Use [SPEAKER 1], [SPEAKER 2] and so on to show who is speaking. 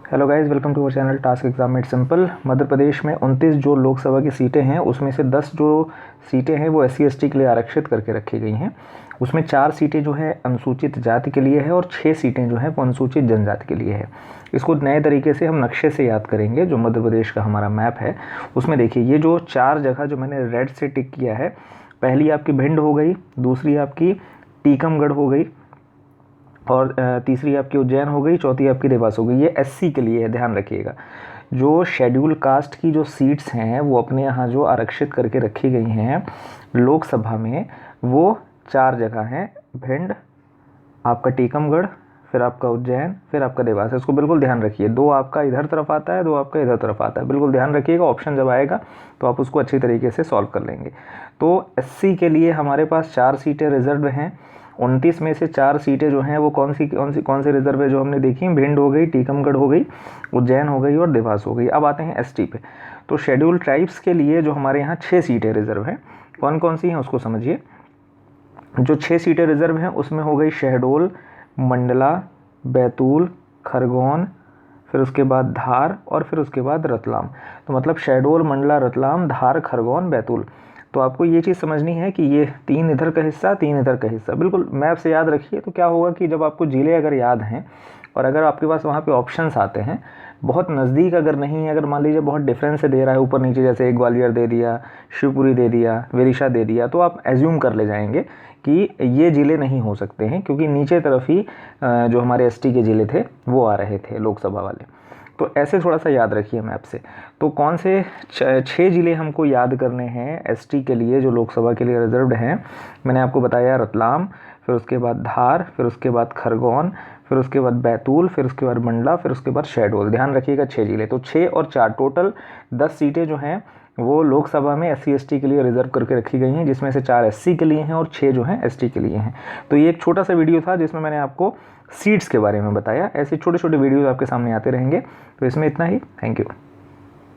[SPEAKER 1] Hello guys, welcome to our channel task exam made simple. Madhya Pradesh में 29 जो लोकसभा की सीटें हैं उसमें से 10 जो सीटें हैं वो SC/ST के लिए आरक्षित करके रखी गई हैं। उसमें 4 सीटें जो है अनुसूचित जाति के लिए है और 6 सीटें जो हैं वो अनुसूचित जनजाति के लिए है। इसको नए तरीके से हम नक्शे से याद करेंगे। जो मध्य प्रदेश का हमारा मैप है उसमें देखिए, ये जो 4 जगह जो मैंने रेड से टिक किया है, पहली आपकी भिंड हो गई, दूसरी आपकी टीकमगढ़ हो गई, और तीसरी आपकी उज्जैन हो गई, चौथी आपकी देवास हो गई। ये SC के लिए है, ध्यान रखिएगा। जो शेड्यूल कास्ट की जो सीट्स हैं वो अपने यहाँ जो आरक्षित करके रखी गई हैं लोकसभा में, वो 4 जगह हैं। भिंड, आपका टीकमगढ़, फिर आपका उज्जैन, फिर आपका देवास। इसको बिल्कुल ध्यान रखिए। 2 आपका इधर तरफ आता है, 2 आपका इधर तरफ आता है। बिल्कुल ध्यान रखिएगा, ऑप्शन जब आएगा तो आप उसको अच्छी तरीके से सॉल्व कर लेंगे। तो SC के लिए हमारे पास 4 सीटें रिजर्व हैं। 29 में से 4 सीटें जो हैं वो कौन सी रिजर्व है जो हमने देखी? भिंड हो गई, टीकमगढ़ हो गई, उज्जैन हो गई और देवास हो गई। अब आते हैं ST पे। तो शेड्यूल ट्राइब्स के लिए जो हमारे यहाँ 6 सीटें रिजर्व हैं, कौन कौन सी हैं उसको समझिए। जो 6 सीटें रिजर्व हैं उसमें हो गई शहडोल, मंडला, बैतूल, खरगोन, फिर उसके बाद धार और फिर उसके बाद रतलाम। तो मतलब शहडोल, मंडला, रतलाम, धार, खरगोन, बैतूल। तो आपको ये चीज़ समझनी है कि ये 3 इधर का हिस्सा, 3 इधर का हिस्सा। बिल्कुल मैप से याद रखिए। तो क्या होगा कि जब आपको ज़िले अगर याद हैं और अगर आपके पास वहाँ पे ऑप्शंस आते हैं, बहुत नज़दीक अगर नहीं है, अगर मान लीजिए बहुत डिफरेंस से दे रहा है ऊपर नीचे, जैसे एक ग्वालियर दे दिया, शिवपुरी दे दिया, विदिशा दे दिया, तो आप एज्यूम कर ले जाएंगे कि ये ज़िले नहीं हो सकते हैं, क्योंकि नीचे तरफ ही जो हमारे ST के ज़िले थे वो आ रहे थे लोकसभा वाले। तो ऐसे थोड़ा सा याद रखिए मैप से। तो कौन से 6 ज़िले हमको याद करने हैं ST के लिए जो लोकसभा के लिए रिजर्व्ड हैं? मैंने आपको बताया रतलाम, फिर उसके बाद धार, फिर उसके बाद खरगोन, फिर उसके बाद बैतूल, फिर उसके बाद मंडला, फिर उसके बाद शहडोल। ध्यान रखिएगा 6 ज़िले। तो 6 और 4 टोटल 10 सीटें जो हैं वो लोकसभा में SC/ST के लिए रिजर्व करके रखी गई हैं, जिसमें से 4 SC के लिए हैं और 6 जो हैं ST के लिए हैं। तो ये एक छोटा सा वीडियो था जिसमें मैंने आपको सीट्स के बारे में बताया। ऐसे छोटे छोटे वीडियोज़ आपके सामने आते रहेंगे। तो इसमें इतना ही। Thank you.